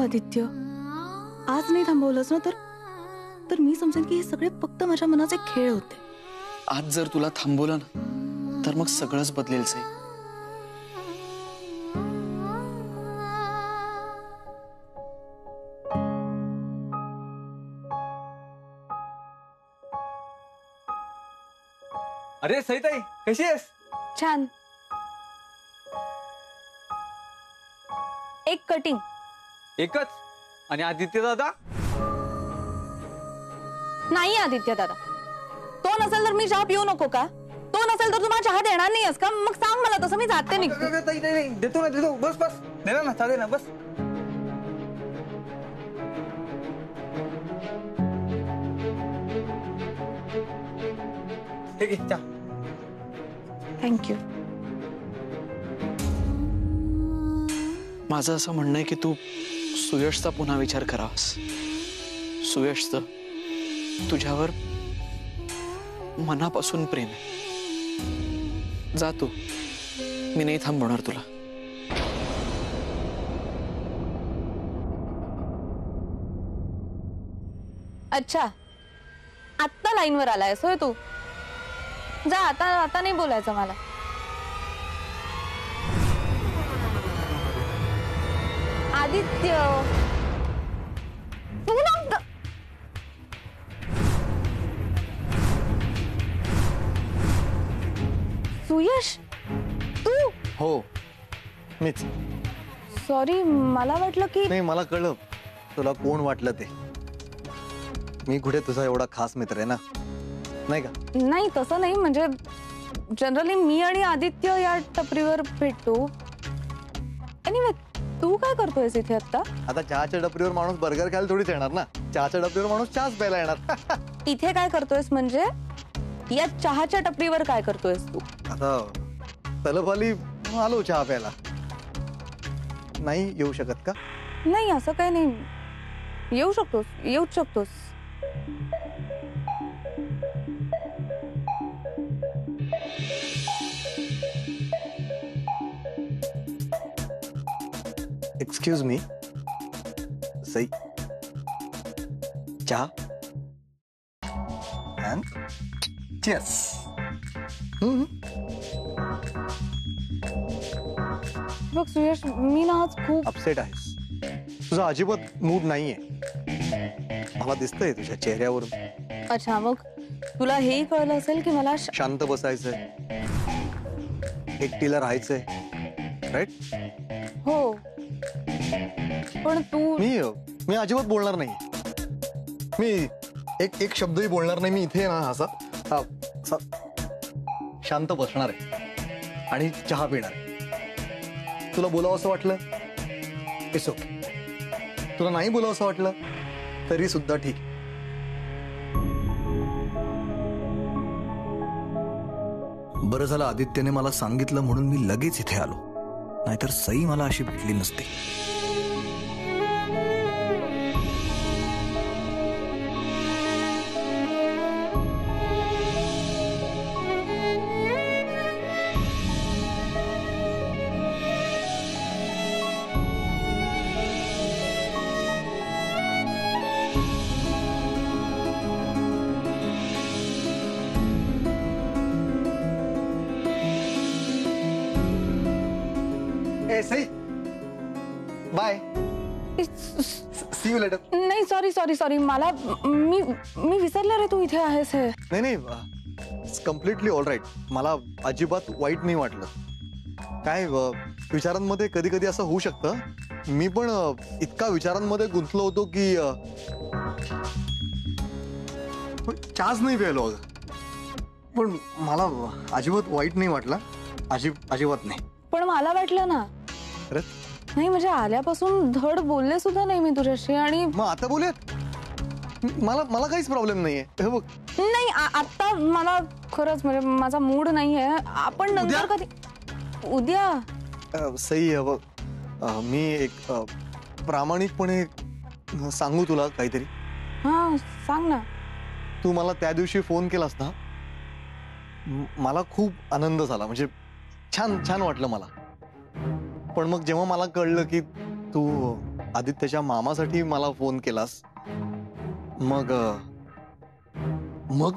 आदित्य, आज नाही थांबवलंस ना तर मी समजेन की हे सगळे फक्त माझ्या मनाचे खेळ होते. आज जर तुला थांबवलं ना तर मग सगळंच बदलेल सई. अरे सईताई, कशी आहेस? छान. एक कटिंग. एकच? आणि आदित्य दादा? नाही आदित्य दादा, तो नसेल तर मी चहा पिऊ नको का? तो नसेल तर तुम्हाला चहा देणार नाहीस का? मग सांग मला, तसं मी जाते निघते. देतो ना, देतो. बस बस, दे ना, चहा दे ना, बस. हे घे चहा. थँक्यू. माझं असं म्हणणं आहे की तू सुयशचा पुन्हा विचार करावास. सुयशचं तुझ्यावर मनापासून प्रेम आहे. जा तू, मी नाही थांबवणार तुला. अच्छा, आत्ता लाईनवर आलायस होय तू? जा, आता नाही बोलायचं मला. आदित्य, तू ना सुयश, तू? हो, मीच. सॉरी, मला वाटलं की नाही, मला कळलं तुला कोण वाटलं ते. मी कुठे तुझा एवढा खास मित्र आहे ना, नाही का? नाही, तसं नाही. म्हणजे जनरली मी आणि आदित्य या टपरीवर भेटतो. एनिवे, तू काय करतोयस इथे आता? आता चहाच्या टपरीवर माणूस बर्गर खायला थोडीच येणार ना. चहाच्या टपरीवर माणूस चहाच प्यायला येणार. इथे काय करतोयस म्हणजे? या चहाच्या टपरीवर काय करतोयस तू? आता तलफ आली, आलो चहा प्यायला. नाही येऊ शकत का? नाही, असं काही नाही. येऊ शकतोस, येऊच शकतोस. Excuse me. सई, चहा अँड चीयर्स. बघ सुयश, मी ना आज खूप अपसेट आहेस. तुझा अजिबात मूड नाहीये, मला दिसतंय तुझ्या चेहऱ्यावरून. अच्छा, मग तुला हेही कळलं असेल की मला शांत बसायचंय, एकटीला राहायचंय, राईट? हो, पण तू मी अजिबात बोलणार नाही. मी एक शब्दही बोलणार नाही. मी इथे ना असा शांत बसणार आहे आणि चहा पिणार आहे. तुला बोलावं असं वाटलं इट्स ओके. तुला नाही बोलावं असं वाटलं तरी सुद्धा ठीक. बरं झालं आदित्यने मला सांगितलं म्हणून मी लगेच इथे आलो, नाहीतर सई मला अशी भेटली नसती. Sai, bye. See you later. नाही, सॉरी मला मी विसरले रे तू इथे आहेस हे. नाही, कम्प्लिटली ऑल राईट. मला अजिबात वाईट नाही वाटलं. काय विचारांमध्ये कधी कधी असं होऊ शकतं. मी पण इतका विचारांमध्ये गुंतलो होतो की चहाच नाही प्यायलो. पण मला अजिबात वाईट नाही वाटलं, अजिबात नाही. पण मला वाटलं ना. नाही, म्हणजे आल्यापासून धड बोलले सुद्धा नाही मी तुझ्याशी. आणि मग आता बोलूयात. मला काहीच प्रॉब्लेम नाहीये. हे बघ. नाही, आता मला खरंच म्हणजे माझा मूड नाहीये. आपण नंतर कधी उद्या. सई, मी एक प्रामाणिकपणे सांगू तुला काहीतरी. हा, सांग ना. तू मला त्या दिवशी फोन केलास ना, मला खूप आनंद झाला. म्हणजे छान वाटलं मला. पण मग जेव्हा मला कळलं की तू आदित्यच्या मामासाठी मला फोन केलास, मग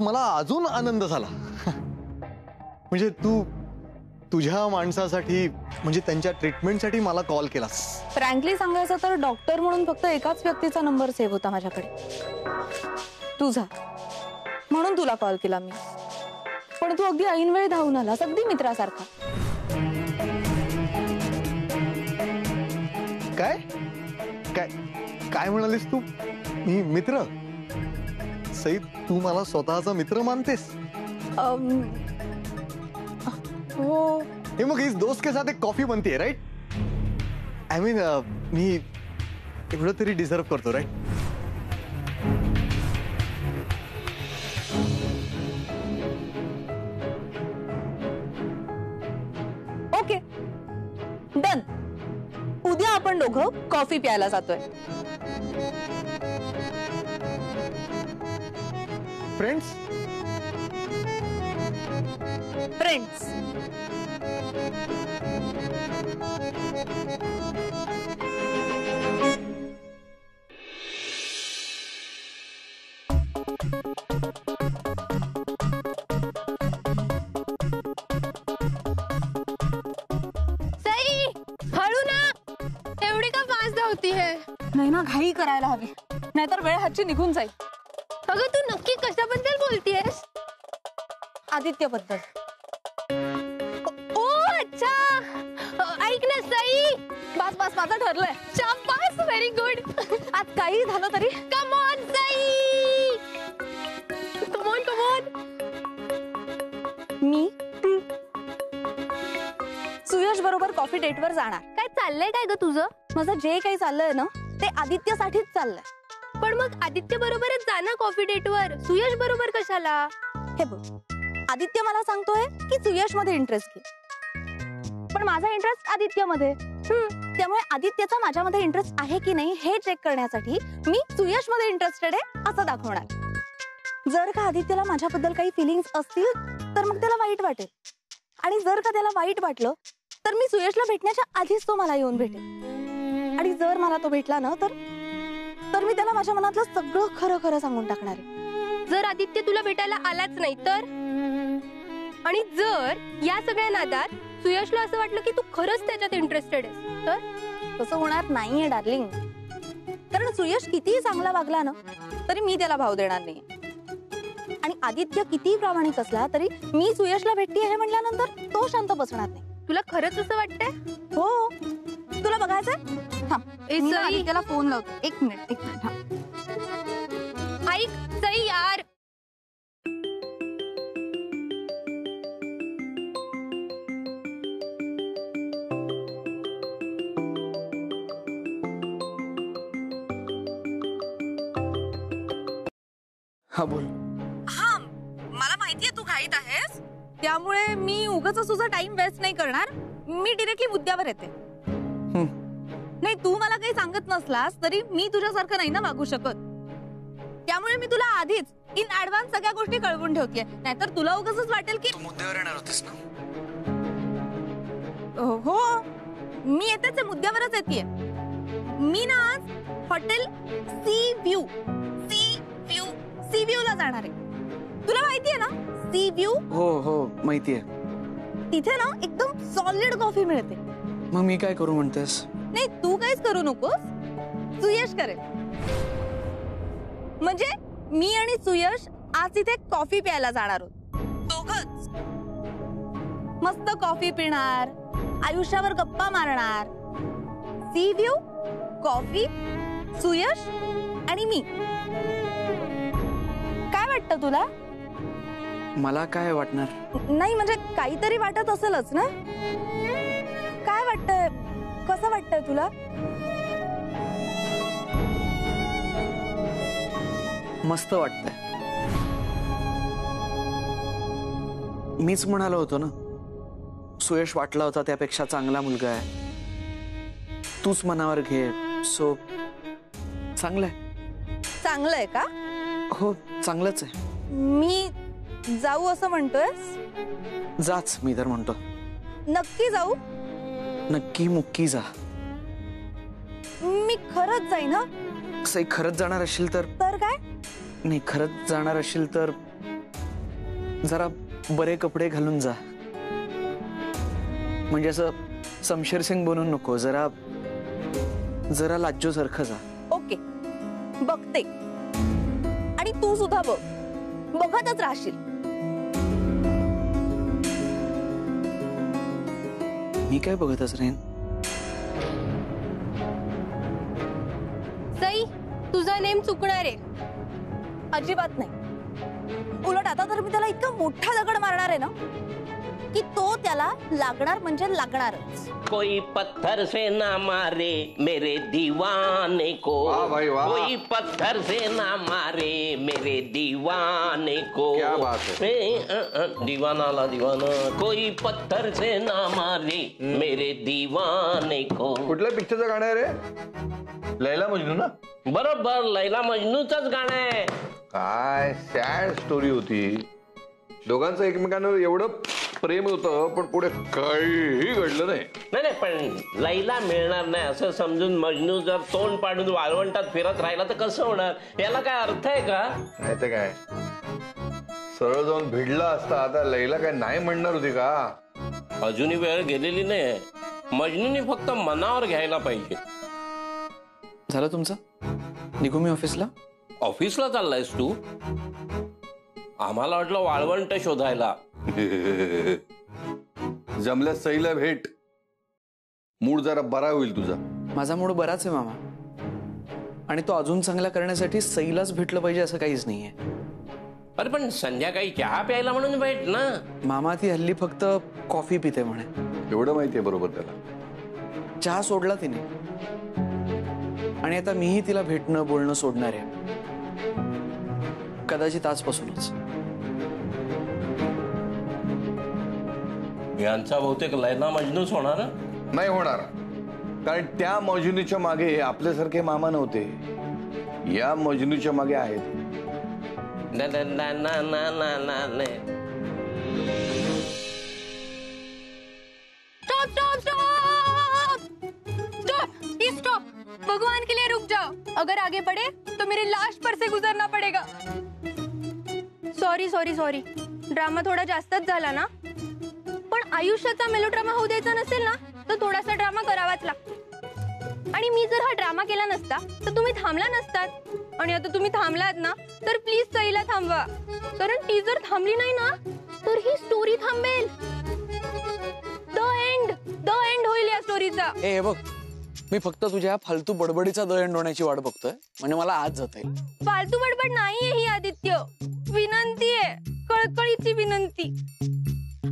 मला अजून आनंद झाला. म्हणजे तू तुझ्या माणसासाठी, म्हणजे त्यांच्या ट्रीटमेंटसाठी मला कॉल केलास. फ्रँकली सांगायचं तर डॉक्टर म्हणून फक्त एकाच व्यक्तीचा नंबर सेव्ह होता माझ्याकडे, तुझा. म्हणून तुला कॉल केला मी. पण तू अगदी ऐनवेळी धावून आलास, अगदी मित्रासारखा. काय काय काय म्हणालीस तू? मी मित्र? सई, तू मला स्वतःचा मित्र मानतेस? हो. हे मग इस दोस्त के साथ एक कॉफी बनती है, राइट? आय मीन, मी एवढं तरी डिझर्व करतो, राइट? Okay, done. उद्या आपण दोघं कॉफी प्यायला जातोय. फ्रेंड्स? फ्रेंड्स. सई, हळू ना. एवढी का फास्ट धावती है? नाही ना, घाई करायला हवी, नाहीतर वेळ हातची निघून जाईल. अगं तू नक्की कशाबद्दल बोलतीयस? आदित्यबद्दल. ओ अच्छा, ऐक ना सई. बस बस, माझं ठरलंय. शाबास, व्हेरी गुड. आज काही झालं तरी come on Sai, come on come on. मी सुयश बरोबर कॉफी डेटवर जाणार. काय चाललंय काय ग तुझं? माझं जे काही चाललंय ना, ते आदित्यसाठीच चाललंय. पण मग आदित्य बरोबरच जा ना कॉफी डेटवर, सुयश बरोबर कशाला? हे बघ, आदित्य मला सांगतोय की सुयश मध्ये इंटरेस्ट घे, पण माझा इंटरेस्ट आदित्यमध्ये. त्यामुळे आदित्यचा माझ्यामध्ये इंटरेस्ट आहे की नाही हे चेक करण्यासाठी मी सुयश मध्ये इंटरेस्टेड आहे असं दाखवणार. जर का आदित्यला माझ्याबद्दल काही फिलिंग्स असतील तर मग त्याला वाईट वाटेल, आणि जर का त्याला वाईट वाटलं तर मी सुयशला भेटण्याच्या आधीच तो मला येऊन भेटेल. आणि जर मला तो भेटला ना तर मी त्याला माझ्या मनातलं सगळं खरं खरं सांगून टाकणार आहे. जर आदित्य तुला भेटायला आलाच नाही तर? आणि जर या सगळ्या नादात सुयशला असं वाटलं की तू खरंच त्याच्यात इंटरेस्टेड आहेस तर? तसं होणार नाहीये डार्लिंग. कारण सुयश कितीही चांगला वागला ना तरी मी त्याला भाव देणार नाही. आणि आदित्य कितीही प्रामाणिक असला तरी मी सुयशला भेटती आहे म्हणल्यानंतर तो शांत बसणार नाही. तुला खरंच असं वाटतंय? हो. तुला बघायचंय? थांब, ए, मी ना सई. आदित्यला फोन लावतो. एक मिनिट. ऐक सई यार. हा बोल. हा, मला माहितीये तू घाईत आहेस, त्यामुळे मी उगाच तुझा टाइम वेस्ट नाही करणार. मी डिरेक्टली मुद्द्यावर येते. नाही, तू मला काही सांगत नसलास तरी मी तुझ्यासारखं नाही ना वागू शकत. त्यामुळे मी तुला आधीच इन ऍडव्हान्स सगळ्या गोष्टी कळवून ठेवतेय, नाहीतर तुला उगाच वाटेल की मुद्द्यावर येणार होतीस ना? हो, मी येतेच आहे, मुद्द्यावरच येतेय. मी ना आज हॉटेल सी व्ह्यू ला जाणार आहे. तुला माहितीये ना सी व्ह्यू? हो माहितीये. तिथे ना एकदम सॉलिड कॉफी मिळते. मग मी काय करू म्हणतेस? नाही, तू काहीच करू नकोस, सुयश करेल. म्हणजे मी आणि सुयश आज इथे कॉफी प्यायला जाणार आहोत, दोघंच. मस्त कॉफी पिणार, आयुष्यावर गप्पा मारणार. सी व्ह्यू, कॉफी, सुयश आणि मी. काय वाटतं तुला? मला काय वाटणार? नाही म्हणजे काहीतरी वाटत असेलच ना? काय वाटतंय? कसं वाटतंय तुला? मस्त वाटतंय. मीच म्हणालो होतो ना, सुयश वाटला होता त्यापेक्षा चांगला मुलगा आहे, तूच मनावर घे. सो चांगलंय. चांगलंय का? हो, चांगलंच आहे. मी जाऊ असं म्हणतोयस? जाच, मी तर म्हणतो. नक्की जाऊ? नक्की मुक्की जा. मी मी खरंच जाईन हं? सई खरंच जाणार असशील तर तर काय नाही, खरंच जाणार असशील तर जरा बरे कपडे घालून जा. म्हणजे असं शमशेर सिंग बनून नको, जरा जरा लाज्जो सारखं जा. ओके बघते. आणि तू सुद्धा बघ, बघतच राहशील. मी काय बघतच राहीन. सई तुझा नेम चुकणार आहे. अजिबात नाही. उलट आता तर मी त्याला इतका मोठा दगड मारणार आहे ना की तो त्याला लागणार म्हणजे लागणारच. कोई पत्थर से ना मारे मेरे दीवाने को, वाह भाई वाह. कोई पत्थर से ना मारे मेरे दीवाने को. क्या बात है. दीवाना दीवाना. कोई पत्थर से ना मारे मेरे दीवाने को. कुठल्या पिक्चरचं गाणं आहे रे? लैला मजनू ना? बरोबर, लैला मजनूचंच गाणं आहे. काय सॅड स्टोरी होती. दोघांचं एकमेकांवर एवढं प्रेम होतं, पण पुढे काहीही घडलं नाही. नाही पण लैला मिळणार नाही असं समजून मजनू जर तोंड पाडून वाळवंटात फिरत राहिला तर कसं होणार? याला काय अर्थ आहे का? नाही तर काय, सरळ जाऊन भिडला असता. आता लैला काय नाही म्हणणार होती का? अजूनही वेळ गेलेली नाही. मजनूने फक्त मनावर घ्यायला पाहिजे. झालं तुमचं? निघू मी ऑफिसला? ऑफिसला चाललायस तू? आम्हाला वाटलं वाळवंट शोधायला. जमल्या सईला भेट, मूड जरा बरा होईल तुझा. माझा मूड बराच आहे मामा. आणि तो अजून चांगला करण्यासाठी सईलाच भेटलं पाहिजे असं काहीच नाहीये. अरे पण संध्याकाळी चहा प्यायला म्हणून भेट ना. मामा ती हल्ली फक्त कॉफी पिते म्हणे. एवढं माहितीये बरोबर त्याला. चहा सोडला तिने. आणि आता मीही तिला भेटणं बोलणं सोडणार आहे, कदाचित आजपासूनच. यांचा बहुतेक लैला मजनूच होणार. नाही होणार, कारण त्या मजनूच्या मागे आपल्यासारखे मामा नव्हते. या मजनूच्या मागे आहेत. Stop stop stop stop. Stop. भगवान के लिए रुक जाओ. अगर आगे बढ़े तो मेरे लाश पर से गुजरना पड़ेगा. Sorry sorry sorry. ड्रामा थोडा जास्तच झाला ना. पण आयुष्याचा मेलोड्रामा होऊ द्यायचा नसेल ना तर थोडासा ड्रामा करावाच लागतो. आणि मी जर हा ड्रामा केला नसता तर तुम्ही थांबला नसतात. आणि आता तुम्ही थांबलात ना तर प्लीज सईला थांबवा. कारण ती जर थांबली नाही ना तर ही स्टोरी थांबेल. द एंड होईल या स्टोरीचा. ए बघ, मी फक्त तुझ्या फालतू बडबडीचा दहीहंड होण्याची वाट बघतोय. म्हणजे मला आज जाता येईल. फालतू बडबड नाहीये ही आदित्य. विनंती आहे, कळकळीची विनंती.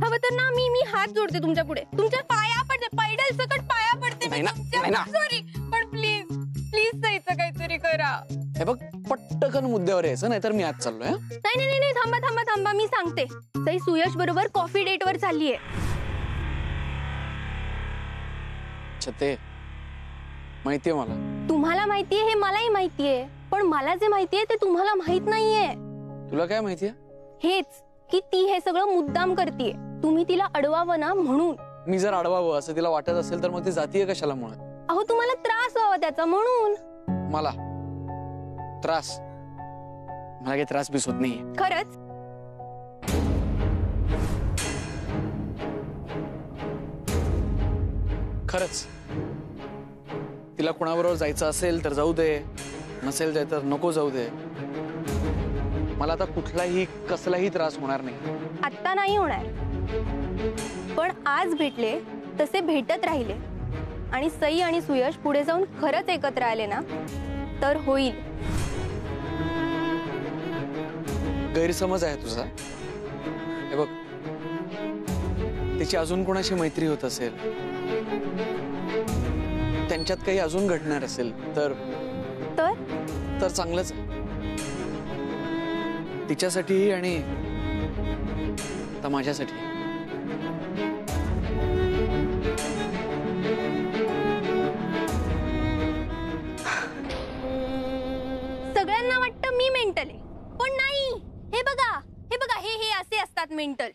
हवं तर ना मी हात जोडते तुमच्या पुढे, तुमच्या पाया पडते, पैडल सकट पाया पडते. नाही ना. सॉरी पण प्लीज प्लीज सईचं काहीतरी करा. हे बघ, पटकन मुद्द्यावर यायचं, नाहीतर मी आज चाललोय. नाही नाही नाही, थांबा थांबा थांबा. मी सांगते. सई सुयश बरोबर कॉफी डेट वर चाललीये. ते माहितीये मला. तुम्हाला माहितीये हे मलाही माहितीये. पण मला जे माहितीये ते तुम्हाला माहित नाहीये. तुला काय माहितीये? हेच की ती हे सगळं मुद्दाम करतीये. तुम्ही तिला अडवावं ना म्हणून. मी जर अडवावं असं तिला वाटत असेल तर मग ती जातीये कशाला मुळात? अहो तुम्हाला त्रास व्हावा त्याचा म्हणून. मला त्रास? मला काही त्रास बीस होत नाहीये. खरंच? खरंच. तिला कुणाबरोबर जायचं असेल तर जाऊ दे, नसेल जाय तर नको जाऊ दे. मला आता कुठलाही कसलाही त्रास होणार नाही. आत्ता नाही होणार. पण आज भेटले तसे भेटत राहिले आणि सई आणि सुयश पुढे जाऊन खरंच एकत्र आले ना तर होईल. गैरसमज आहे तुझा. हे बघ, तिची अजून कोणाशी मैत्री होत असेल, त्यांच्यात काही अजून घडणार असेल तर तर चांगलंच आहे. तिच्यासाठीही आणि आता माझ्यासाठी. सगळ्यांना वाटतं मी मेंटल आहे, पण नाही. हे बघा हे असे असतात मेंटल.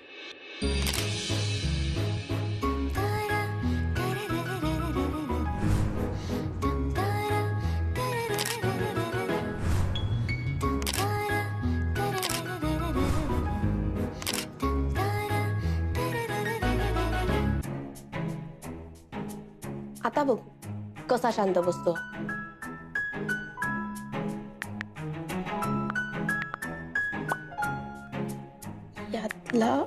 आता बघू कसा शांत बसतो. यातला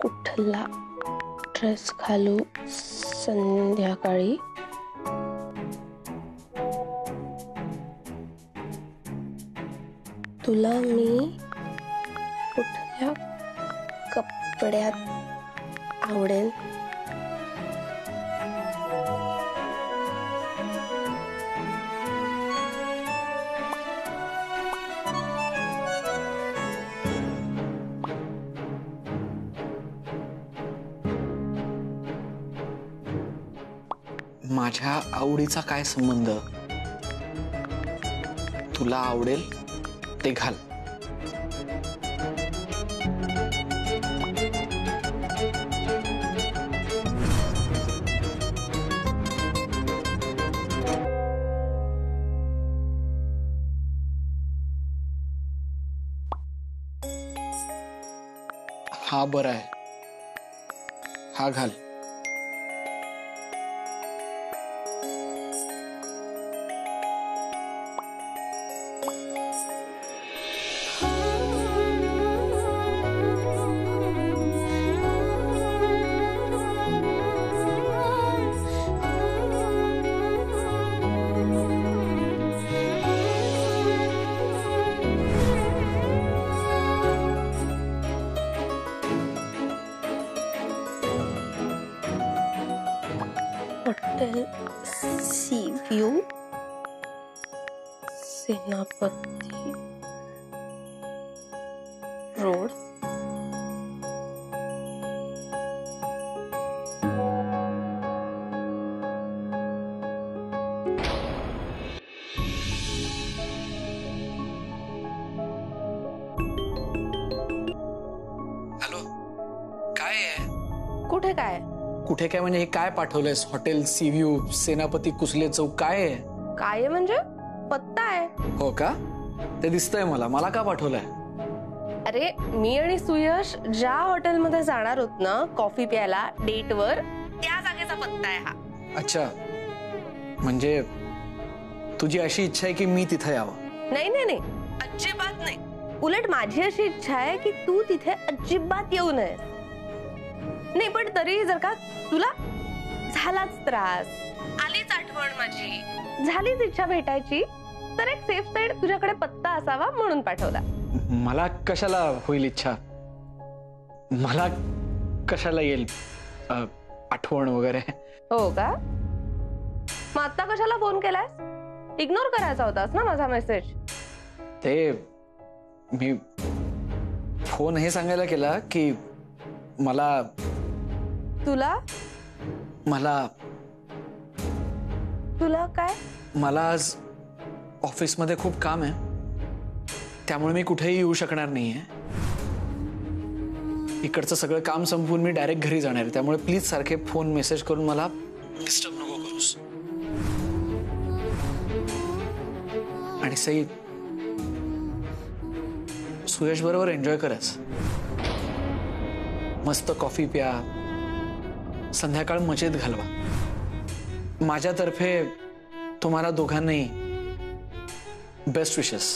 कुठला ड्रेस घालू संध्याकाळी? तुला मी कुठल्या कपड्यात आवडेल? माझ्या आवडीचा काय संबंध? तुला आवडेल ते घाल. हा बरा आहे, हा घाल. हॉटेल सी व्यू, सेनापती रोड. हॅलो, काय आहे? कुठे काय? कुठे काय म्हणजे हे काय पाठवलंयस? हॉटेल सी व्ह्यू, सेनापती कुसले चौक, काय आहे? काय आहे म्हणजे पत्ता आहे. हो का? ते दिसतंय मला. मला का पाठवलंय? अरे मी आणि सुयश ज्या हॉटेलमध्ये जाणार होत ना कॉफी प्यायला डेटवर, त्या जागेचा पत्ता आहे हा. अच्छा, म्हणजे तुझी अशी इच्छा आहे की मी तिथे यावं? नाही नाही नाही, अजिबात नाही. उलट माझी अशी इच्छा आहे की तू तिथे अजिबात येऊ नये. नाही पण तरी जर का तुला झालाच त्रास, आलीच आठवण माझी, झालीच इच्छा भेटायची, तर एक सेफ साईड तुझ्याकडे पत्ता असावा म्हणून पाठवला. मला कशाला होईल इच्छा? मला कशाला येईल आठवण वगैरे? हो का? मग आता कशाला फोन केलाय? इग्नोर करायचा होतास ना माझा मेसेज. ते मी फोन हे सांगायला केला की मला काय? मला आज ऑफिसमध्ये खूप काम आहे, त्यामुळे मी कुठेही येऊ शकणार नाहीये. इकडचं सगळं काम संपवून मी डायरेक्ट घरी जाणार आहे, त्यामुळे प्लीज सारखे फोन मेसेज करून मला डिस्टर्ब नको करूस. आणि सई, सुयश बरोबर एन्जॉय करायचं. मस्त कॉफी प्या, संध्याकाळ मजेत घालवा. माझ्यातर्फे तुम्हाला दोघांनाही बेस्ट विशेस.